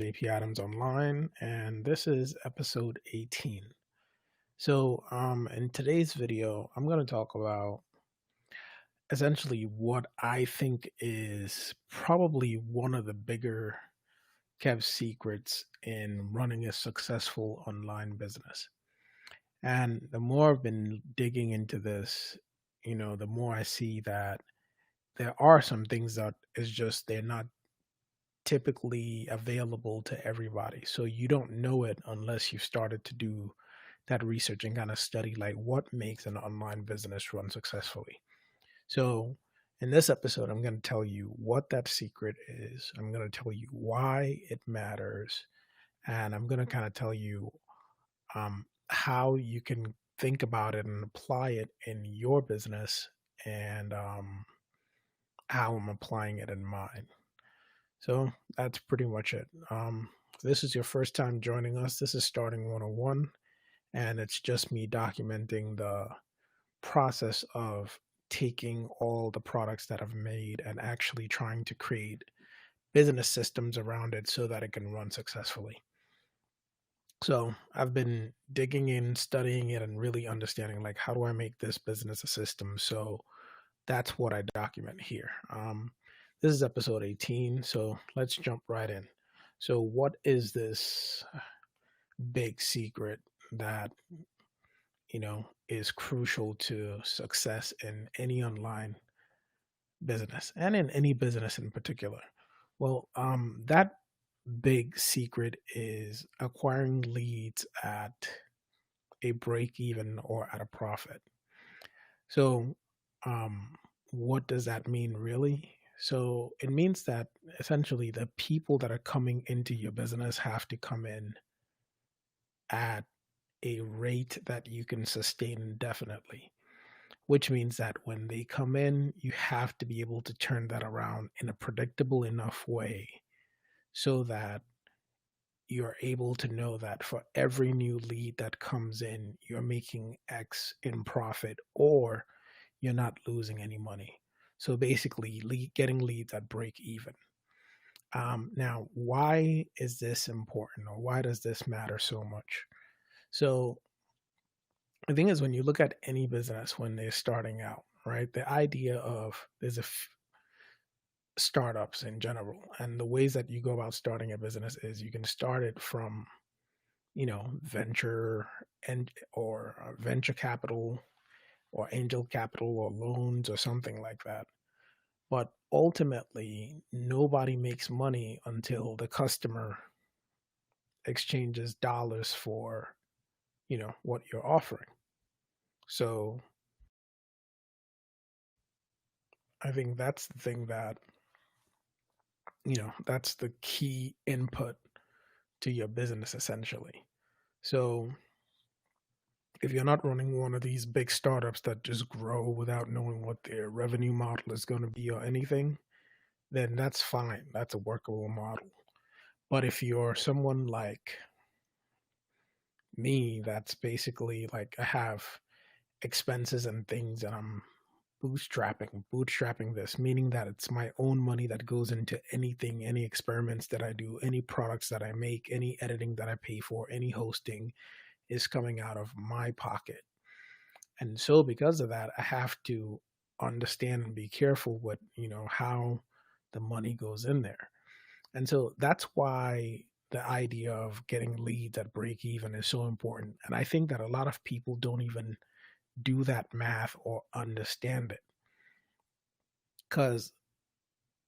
JP Adams Online, and this is episode 18. In today's video, I'm going to talk about essentially what I think is probably one of the bigger kept secrets in running a successful online business. And the more I've been digging into this, the more I see that there are some things that is just they're not typically available to everybody. So you don't know it unless you started to do that research and kind of study like what makes an online business run successfully. So in this episode, I'm going to tell you what that secret is. I'm going to tell you why it matters. And I'm going to kind of tell you how you can think about it and apply it in your business and how I'm applying it in mine. So that's pretty much it. If this is your first time joining us, this is Starting 101, and it's just me documenting the process of taking all the products that I've made and actually trying to create business systems around it so that it can run successfully. So I've been digging in, studying it, and really understanding like how do I make this business a system. So that's what I document here. This is episode 18, so let's jump right in. So, what is this big secret that is crucial to success in any online business and in any business in particular? Well, that big secret is acquiring leads at a break even or at a profit. So, what does that mean really? So, it means that essentially the people that are coming into your business have to come in at a rate that you can sustain indefinitely, which means that when they come in, you have to be able to turn that around in a predictable enough way so that you're able to know that for every new lead that comes in, you're making X in profit or you're not losing any money. So basically, getting leads at break even. Now, why is this important or why does this matter so much? So, the thing is, when you look at any business when they're starting out, right, the idea of startups in general, and the ways that you go about starting a business is you can start it from, venture and or venture capital or angel capital or loans or something like that. But ultimately, nobody makes money until the customer exchanges dollars for, what you're offering. So I think that's the thing that, that's the key input to your business essentially. So if you're not running one of these big startups that just grow without knowing what their revenue model is going to be or anything, then that's fine. That's a workable model. But if you're someone like me, that's basically like I have expenses and things and I'm bootstrapping this, meaning that it's my own money that goes into anything, any experiments that I do, any products that I make, any editing that I pay for, any hosting is coming out of my pocket. And so because of that, I have to understand and be careful with, how the money goes in there. And so that's why the idea of getting leads at break even is so important. And I think that a lot of people don't even do that math or understand it. Because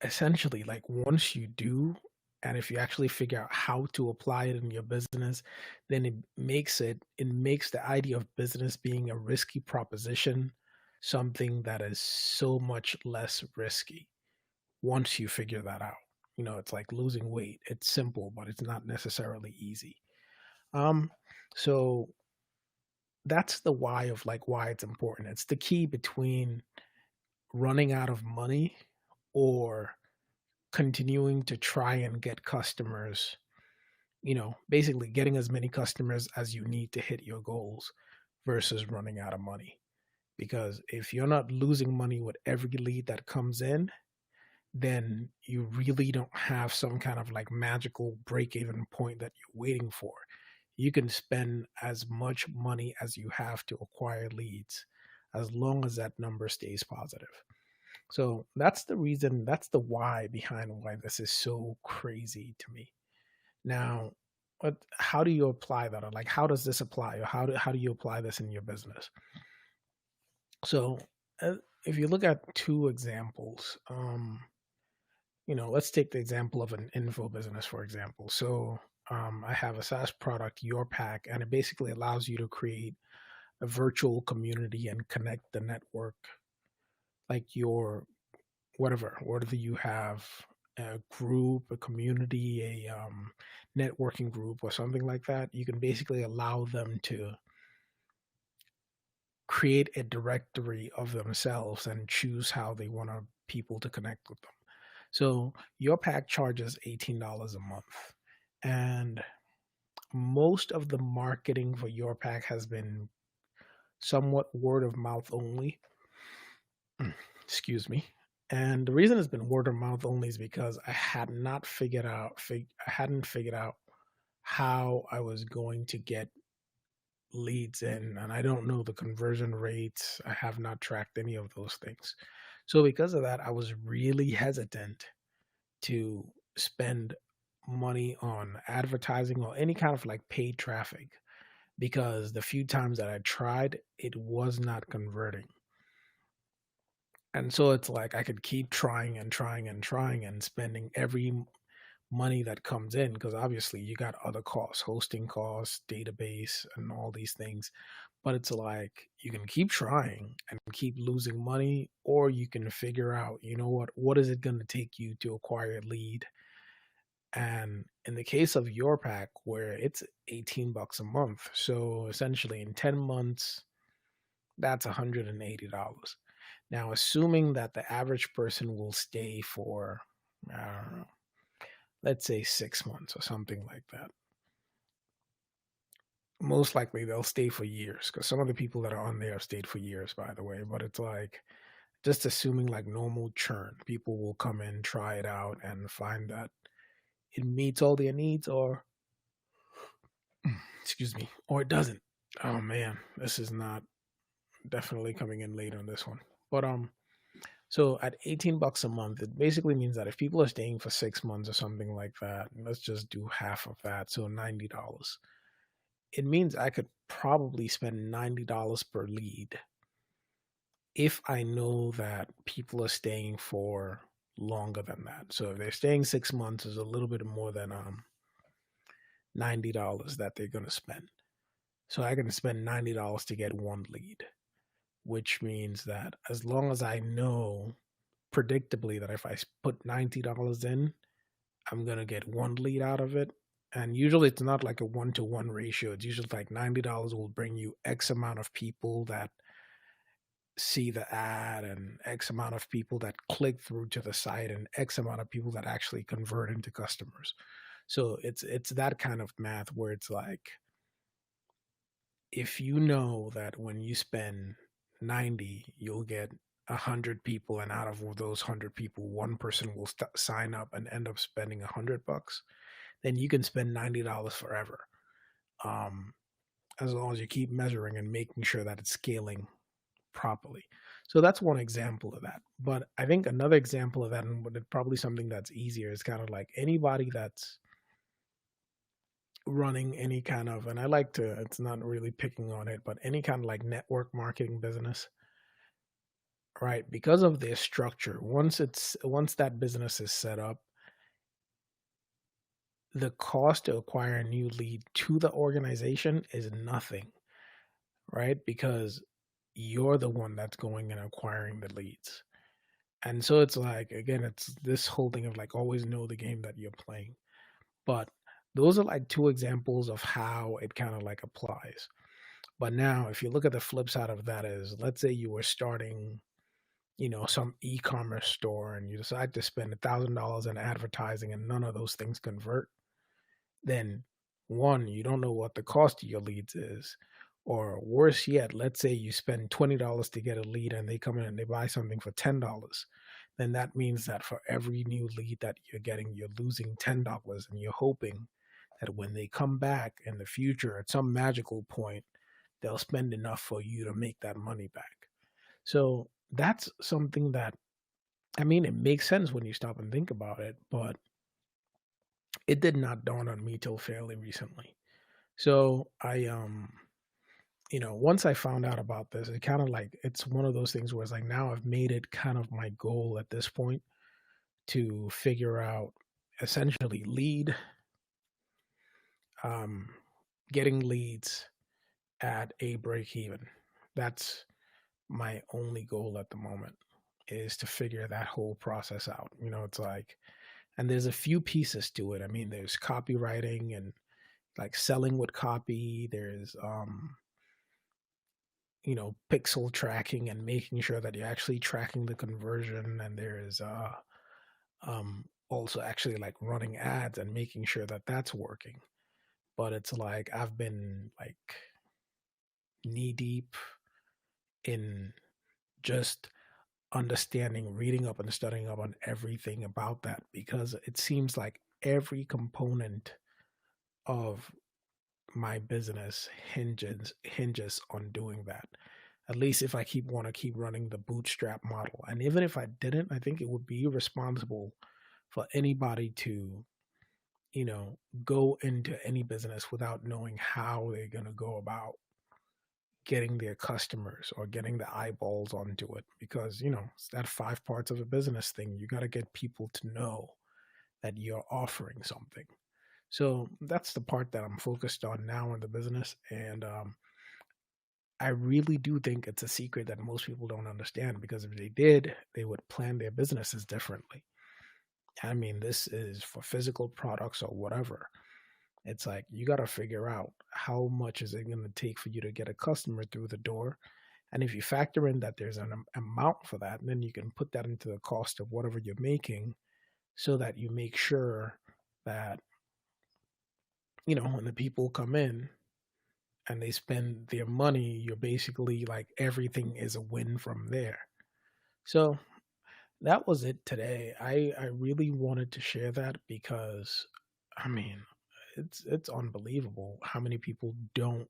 essentially, like once you do, and if you actually figure out how to apply it in your business, then it makes the idea of business being a risky proposition something that is so much less risky once you figure that out. It's like losing weight. It's simple, but it's not necessarily easy. Um, so that's the why of like why it's important. It's the key between running out of money or continuing to try and get customers, basically getting as many customers as you need to hit your goals versus running out of money. Because if you're not losing money with every lead that comes in, then you really don't have some kind of like magical break even point that you're waiting for. You can spend as much money as you have to acquire leads as long as that number stays positive. So that's the reason, that's the why behind why this is so crazy to me. Now, how do you apply that? Or like, how does this apply? Or how do you apply this in your business? So, uh, if you look at two examples, let's take the example of an info business, for example. So, I have a SaaS product, YourPack, and it basically allows you to create a virtual community and connect the network, like your whatever you have a group, a community, a networking group, or something like that. You can basically allow them to create a directory of themselves and choose how they want people to connect with them. So your pack charges $18 a month. And most of the marketing for your pack has been somewhat word of mouth only. Excuse me. And the reason it's been word of mouth only is because I had not I hadn't figured out how I was going to get leads in, and I don't know the conversion rates. I have not tracked any of those things. So because of that, I was really hesitant to spend money on advertising or any kind of like paid traffic, because the few times that I tried, it was not converting. And so it's like I could keep trying and trying and trying and spending every money that comes in, because obviously you got other costs, hosting costs, database, and all these things. But it's like you can keep trying and keep losing money, or you can figure out, what is it going to take you to acquire a lead? And in the case of your pack, where it's $18 a month, so essentially in 10 months, that's $180. Now, assuming that the average person will stay for, I don't know, let's say 6 months or something like that. Most likely they'll stay for years, because some of the people that are on there have stayed for years, by the way. But it's like just assuming like normal churn, people will come in, try it out, and find that it meets all their needs, or excuse me, or it doesn't. Oh man, this is not definitely coming in late on this one. But so at $18 a month, it basically means that if people are staying for 6 months or something like that, let's just do half of that, so $90. It means I could probably spend $90 per lead if I know that people are staying for longer than that. So if they're staying 6 months, is a little bit more than $90 that they're gonna spend. So I can spend $90 to get one lead, which means that as long as I know predictably that if I put $90 in, I'm gonna get one lead out of it. And usually it's not like a 1-to-1 ratio. It's usually like $90 will bring you X amount of people that see the ad, and X amount of people that click through to the site, and X amount of people that actually convert into customers. So it's that kind of math where it's like, if you know that when you spend 90, you'll get 100 people, and out of those 100 people, one person will sign up and end up spending $100, then you can spend $90 forever. Um, as long as you keep measuring and making sure that it's scaling properly. So that's one example of that. But I think another example of that, and probably something that's easier, is kind of like anybody that's running any kind of, and I like to, it's not really picking on it, but any kind of like network marketing business, right? Because of their structure, once that business is set up, the cost to acquire a new lead to the organization is nothing, right? Because you're the one that's going and acquiring the leads. And so it's like, again, it's this whole thing of like always know the game that you're playing. But those are like two examples of how it kind of like applies. But now, if you look at the flip side of that, is let's say you were starting, some e-commerce store, and you decide to spend $1,000 in advertising and none of those things convert, then one, you don't know what the cost of your leads is. Or worse yet, let's say you spend $20 to get a lead and they come in and they buy something for $10. then that means that for every new lead that you're getting, you're losing $10, and you're hoping that when they come back in the future at some magical point, they'll spend enough for you to make that money back. So that's something that, I mean, it makes sense when you stop and think about it, but it did not dawn on me till fairly recently. So once I found out about this, it kind of like it's one of those things where it's like now I've made it kind of my goal at this point to figure out essentially um, getting leads at a break even. That's my only goal at the moment is to figure that whole process out. It's like, and there's a few pieces to it. I mean, there's copywriting and like selling with copy. There's pixel tracking and making sure that you're actually tracking the conversion. And there's also actually like running ads and making sure that that's working. But it's like I've been like knee deep in just understanding, reading up and studying up on everything about that because it seems like every component of my business hinges on doing that. At least if I keep running the bootstrap model. And even if I didn't, I think it would be irresponsible for anybody to, go into any business without knowing how they're going to go about getting their customers or getting the eyeballs onto it because it's that five parts of a business thing. You got to get people to know that you're offering something. So that's the part that I'm focused on now in the business. And I really do think it's a secret that most people don't understand because if they did, they would plan their businesses differently. I mean, this is for physical products or whatever. It's like you got to figure out how much is it going to take for you to get a customer through the door. And if you factor in that there's an amount for that, then you can put that into the cost of whatever you're making so that you make sure that, when the people come in and they spend their money, you're basically like everything is a win from there. So that was it today. I really wanted to share that because I mean, it's unbelievable how many people don't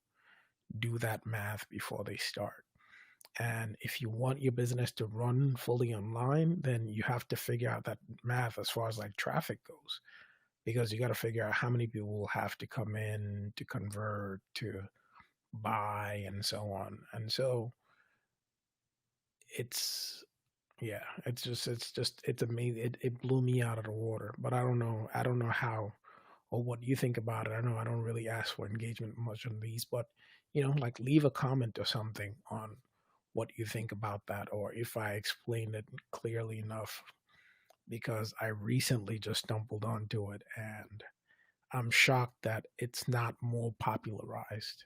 do that math before they start. And if you want your business to run fully online, then you have to figure out that math as far as like traffic goes. Because you got to figure out how many people will have to come in to convert, to buy, and so on. And so it's yeah, it's amazing. It blew me out of the water. But I don't know how or what you think about it. I know I don't really ask for engagement much on these, but like leave a comment or something on what you think about that, or if I explained it clearly enough, because I recently just stumbled onto it and I'm shocked that it's not more popularized.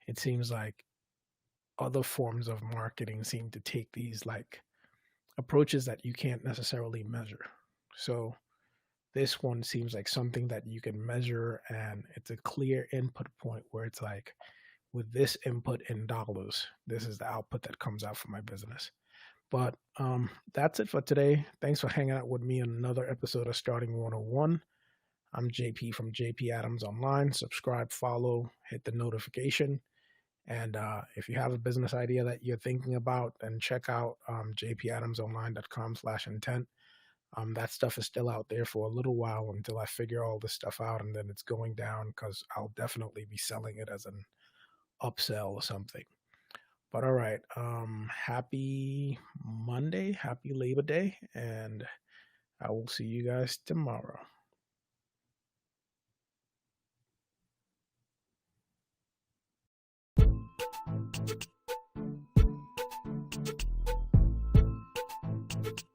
It seems like other forms of marketing seem to take these like approaches that you can't necessarily measure. So this one seems like something that you can measure and it's a clear input point where it's like, with this input in dollars, this is the output that comes out for my business. But that's it for today. Thanks for hanging out with me on another episode of Starting 101. I'm JP from JP Adams Online. Subscribe, follow, hit the notification. And if you have a business idea that you're thinking about, then check out jpadamsonline.com/intent. That stuff is still out there for a little while until I figure all this stuff out, and then it's going down because I'll definitely be selling it as an upsell or something. But all right, happy Monday, happy Labor Day, and I will see you guys tomorrow.